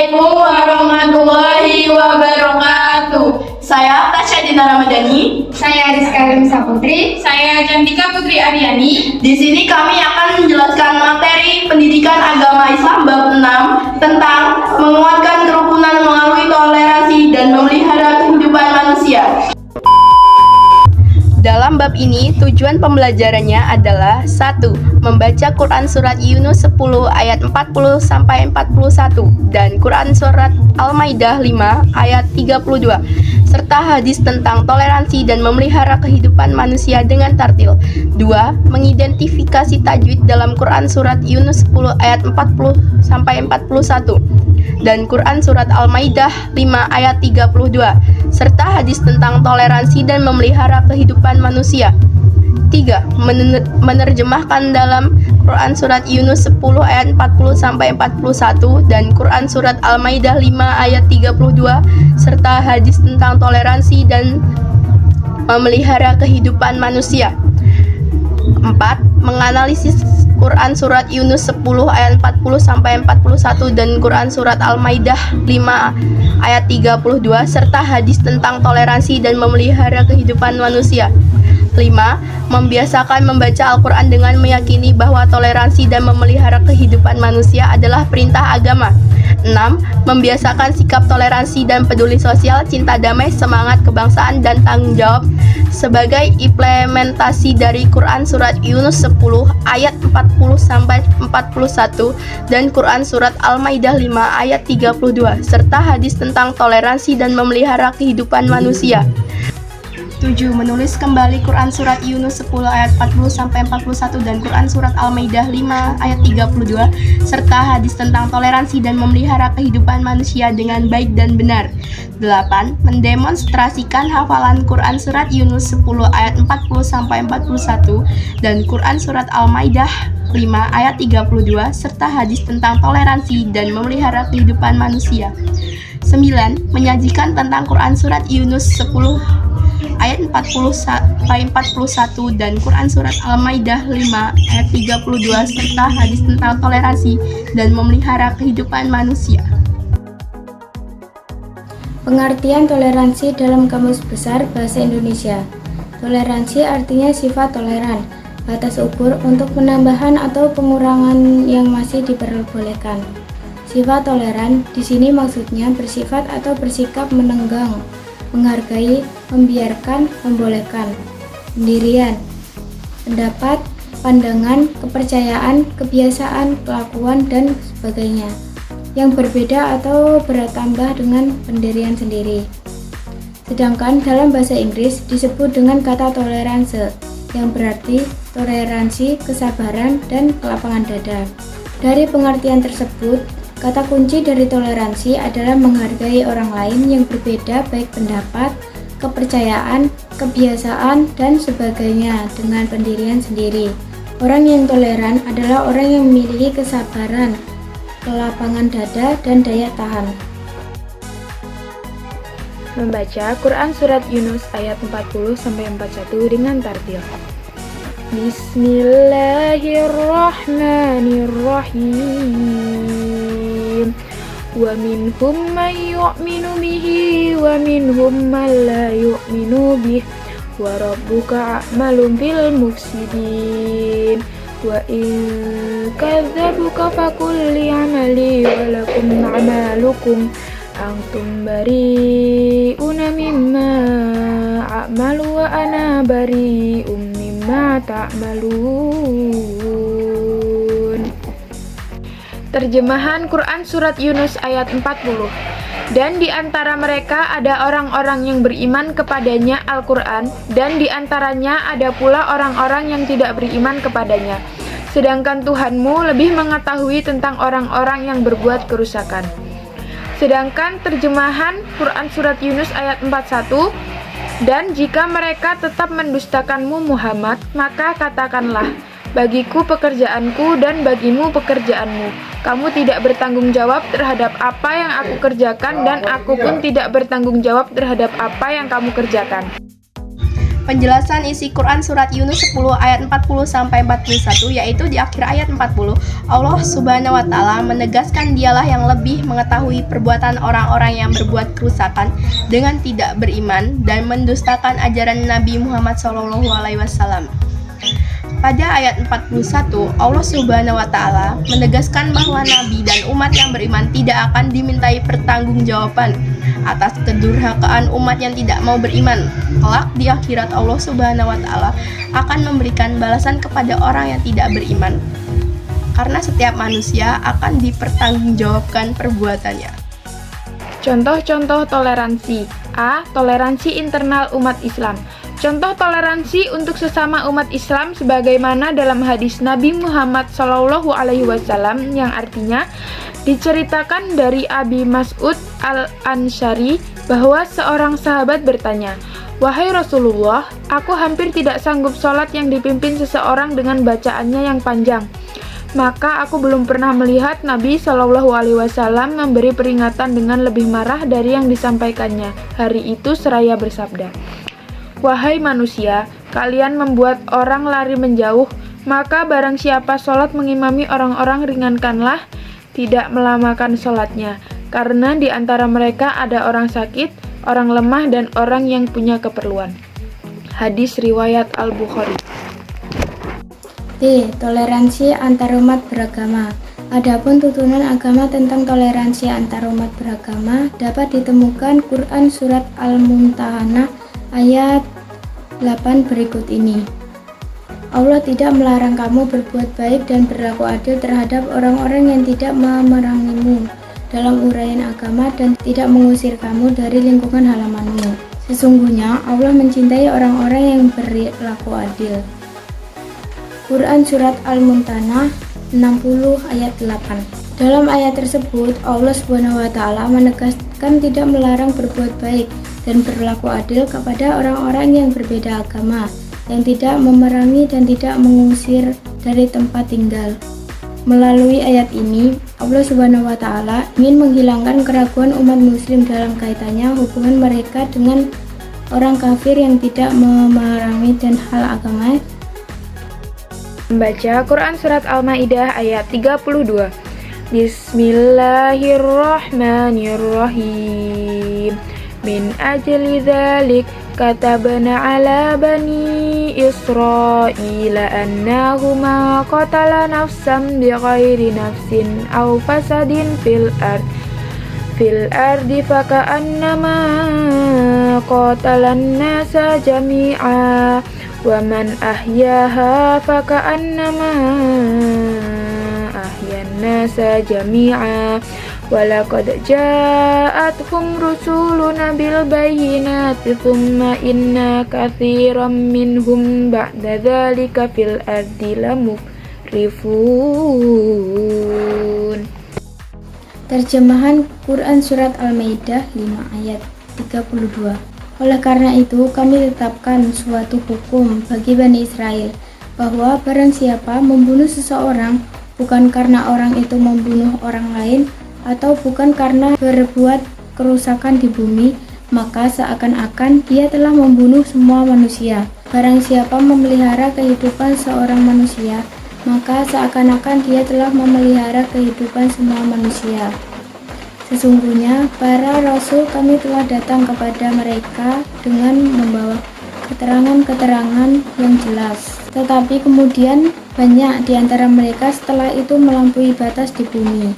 Assalamualaikum warahmatullahi wabarakatuh. Saya Tasya Dina Ramadhani. Saya Rizka Rimsa Putri. Saya Cantika Putri Aryani. Di sini kami akan menjelaskan materi pendidikan agama Islam bab 6 tentang menguatkan kerukunan melalui toleransi dan memelihara kehidupan manusia. Dalam bab ini, tujuan pembelajarannya adalah 1. Membaca Quran Surat Yunus 10 ayat 40-41 dan Quran Surat Al-Maidah 5 ayat 32 serta hadis tentang toleransi dan memelihara kehidupan manusia dengan tartil. 2. Mengidentifikasi tajwid dalam Quran Surat Yunus 10 ayat 40-41 dan Quran Surat Al-Maidah 5 ayat 32 serta hadis tentang toleransi dan memelihara kehidupan manusia. 3. Menerjemahkan dalam Quran Surat Yunus 10 ayat 40-41 dan Quran Surat Al-Maidah 5 ayat 32 serta hadis tentang toleransi dan memelihara kehidupan manusia. 4. Menganalisis Quran Surat Yunus 10 ayat 40-41 dan Quran Surat Al-Maidah 5 ayat 32 serta hadis tentang toleransi dan memelihara kehidupan manusia. 5. Membiasakan membaca Al-Quran dengan meyakini bahwa toleransi dan memelihara kehidupan manusia adalah perintah agama. 6. Membiasakan sikap toleransi dan peduli sosial, cinta damai, semangat kebangsaan, dan tanggung jawab sebagai implementasi dari Quran Surat Yunus 10 ayat 40-41 dan Quran Surat Al-Maidah 5 ayat 32 serta hadis tentang toleransi dan memelihara kehidupan manusia. 7. Menulis kembali Quran Surat Yunus 10 ayat 40-41 dan Quran Surat Al-Maidah 5 ayat 32 serta hadis tentang toleransi dan memelihara kehidupan manusia dengan baik dan benar. 8. Mendemonstrasikan hafalan Quran Surat Yunus 10 ayat 40-41 dan Quran Surat Al-Maidah 5 ayat 32 serta hadis tentang toleransi dan memelihara kehidupan manusia. 9. Menyajikan tentang Quran Surat Yunus 10 ayat 41 dan Quran Surat Al-Maidah 5 ayat 32 serta hadis tentang toleransi dan memelihara kehidupan manusia. Pengertian toleransi dalam Kamus Besar Bahasa Indonesia. Toleransi artinya sifat toleran, batas ukur untuk penambahan atau pengurangan yang masih diperbolehkan. Sifat toleran di sini maksudnya bersifat atau bersikap menenggang, menghargai, membiarkan, membolehkan. Pendirian, pendapat, pandangan, kepercayaan, kebiasaan, kelakuan, dan sebagainya yang berbeda atau bertambah dengan pendirian sendiri. Sedangkan dalam bahasa Inggris disebut dengan kata tolerance yang berarti toleransi, kesabaran, dan kelapangan dada. Dari pengertian tersebut, kata kunci dari toleransi adalah menghargai orang lain yang berbeda baik pendapat, kepercayaan, kebiasaan, dan sebagainya dengan pendirian sendiri. Orang yang toleran adalah orang yang memiliki kesabaran, kelapangan dada, dan daya tahan. Membaca Quran Surat Yunus ayat 40-41 dengan tartil. Bismillahirrahmanirrahim. Wa minhum man yu'minu bihi wa minhum man la yu'minu bihi wa rabbuka a'malum bil mufsidin wa in kadzabuka faqul li amali wa lakum a'malukum antum bari'una mimma a'malu wa ana bari'um mimma ta'malun. Terjemahan Quran Surat Yunus ayat 40. Dan di antara mereka ada orang-orang yang beriman kepadanya Al-Quran, dan di antaranya ada pula orang-orang yang tidak beriman kepadanya. Sedangkan Tuhanmu lebih mengetahui tentang orang-orang yang berbuat kerusakan. Sedangkan terjemahan Quran Surat Yunus ayat 41. Dan jika mereka tetap mendustakanmu Muhammad, maka katakanlah, bagiku pekerjaanku dan bagimu pekerjaanmu. Kamu tidak bertanggung jawab terhadap apa yang aku kerjakan dan aku pun tidak bertanggung jawab terhadap apa yang kamu kerjakan. Penjelasan isi Quran surat Yunus 10 ayat 40 sampai 41, yaitu di akhir ayat 40, Allah Subhanahu wa taala menegaskan Dialah yang lebih mengetahui perbuatan orang-orang yang berbuat kerusakan dengan tidak beriman dan mendustakan ajaran Nabi Muhammad SAW. Pada ayat 41, Allah Subhanahu wa taala menegaskan bahwa nabi dan umat yang beriman tidak akan dimintai pertanggungjawaban atas kedurhakaan umat yang tidak mau beriman. Kelak di akhirat Allah Subhanahu wa taala akan memberikan balasan kepada orang yang tidak beriman. Karena setiap manusia akan dipertanggungjawabkan perbuatannya. Contoh-contoh toleransi. A. Toleransi internal umat Islam. Contoh toleransi untuk sesama umat Islam sebagaimana dalam hadis Nabi Muhammad SAW yang artinya diceritakan dari Abi Mas'ud Al-Ansyari bahwa seorang sahabat bertanya, "Wahai Rasulullah, aku hampir tidak sanggup sholat yang dipimpin seseorang dengan bacaannya yang panjang. Maka aku belum pernah melihat Nabi SAW memberi peringatan dengan lebih marah dari yang disampaikannya. Hari itu seraya bersabda, 'Wahai manusia, kalian membuat orang lari menjauh, maka barang siapa sholat mengimami orang-orang ringankanlah, tidak melamakan sholatnya, karena di antara mereka ada orang sakit, orang lemah, dan orang yang punya keperluan.'" Hadis riwayat Al-Bukhari. B. Toleransi antarumat beragama. Adapun tuntunan agama tentang toleransi antarumat beragama dapat ditemukan Quran Surat Al-Mumtahanah ayat 8 berikut ini. Allah tidak melarang kamu berbuat baik dan berlaku adil terhadap orang-orang yang tidak memerangimu dalam uraian agama dan tidak mengusir kamu dari lingkungan halamanmu. Sesungguhnya Allah mencintai orang-orang yang berlaku adil. Quran Surat Al-Mumtahanah 60 ayat 8. Dalam ayat tersebut, Allah SWT menegaskan tidak melarang berbuat baik dan berlaku adil kepada orang-orang yang berbeda agama, yang tidak memerangi dan tidak mengusir dari tempat tinggal. Melalui ayat ini, Allah SWT ingin menghilangkan keraguan umat muslim dalam kaitannya hubungan mereka dengan orang kafir yang tidak memerangi dan hal agama. Membaca Quran Surat Al-Maidah ayat 32. Bismillahirrahmanirrahim. Min ajli dzalik katabna ala bani Israila annahu ma qatala nafsan bighairi nafsin aw fasadin fil ardi faka'annama qatalan nasa jami'a wa man ahyaha faka'annama ahyan nasa jami'a walaqad ja'atuhum rusuluna bil bayyinati thumma inna katsiran minhum ba'da dzalika fil ardi lamusrifun. Terjemahan Quran Surat Al-Maidah 5 ayat 32. Oleh karena itu, kami tetapkan suatu hukum bagi Bani Israel, bahwa barang siapa membunuh seseorang, bukan karena orang itu membunuh orang lain, atau bukan karena berbuat kerusakan di bumi, maka seakan-akan dia telah membunuh semua manusia. Barang siapa memelihara kehidupan seorang manusia, maka seakan-akan dia telah memelihara kehidupan semua manusia. Sesungguhnya para rasul kami telah datang kepada mereka dengan membawa keterangan-keterangan yang jelas. Tetapi kemudian banyak di antara mereka setelah itu melampaui batas di bumi.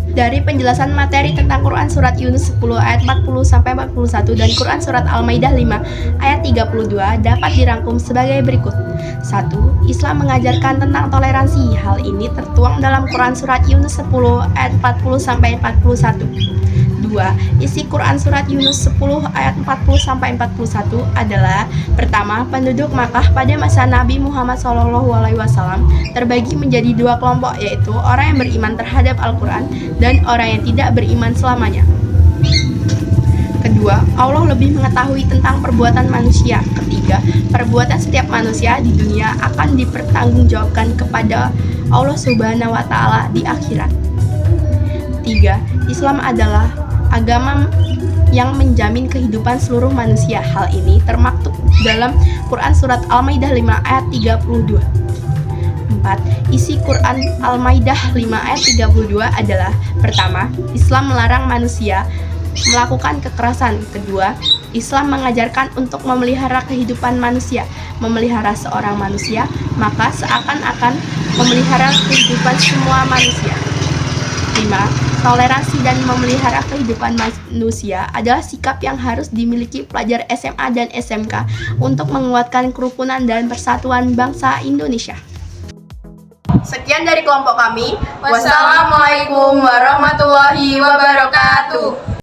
Dari penjelasan materi tentang Quran Surat Yunus 10 ayat 40-41 dan Quran Surat Al-Maidah 5 ayat 32 dapat dirangkum sebagai berikut. 1. Islam mengajarkan tentang toleransi. Hal ini tertuang dalam Quran Surat Yunus 10 ayat 40-41. 2. Isi Quran Surat Yunus 10 ayat 40-41 adalah: pertama, penduduk Makkah pada masa Nabi Muhammad SAW terbagi menjadi dua kelompok, yaitu orang yang beriman terhadap Al-Quran dan orang yang tidak beriman selamanya. Kedua, Allah lebih mengetahui tentang perbuatan manusia. Ketiga, perbuatan setiap manusia di dunia akan dipertanggungjawabkan kepada Allah Subhanahu wa Ta'ala di akhirat. 3. Islam adalah agama yang menjamin kehidupan seluruh manusia. Hal ini termaktub dalam Quran Surat Al-Maidah 5 ayat 32. 4. Isi Quran Al-Maidah 5 ayat 32 adalah: pertama, Islam melarang manusia melakukan kekerasan. Kedua, Islam mengajarkan untuk memelihara kehidupan manusia. Memelihara seorang manusia, maka seakan-akan memelihara kehidupan semua manusia. 5. Toleransi dan memelihara kehidupan manusia adalah sikap yang harus dimiliki pelajar SMA dan SMK untuk menguatkan kerukunan dan persatuan bangsa Indonesia. Sekian dari kelompok kami. Wassalamualaikum warahmatullahi wabarakatuh.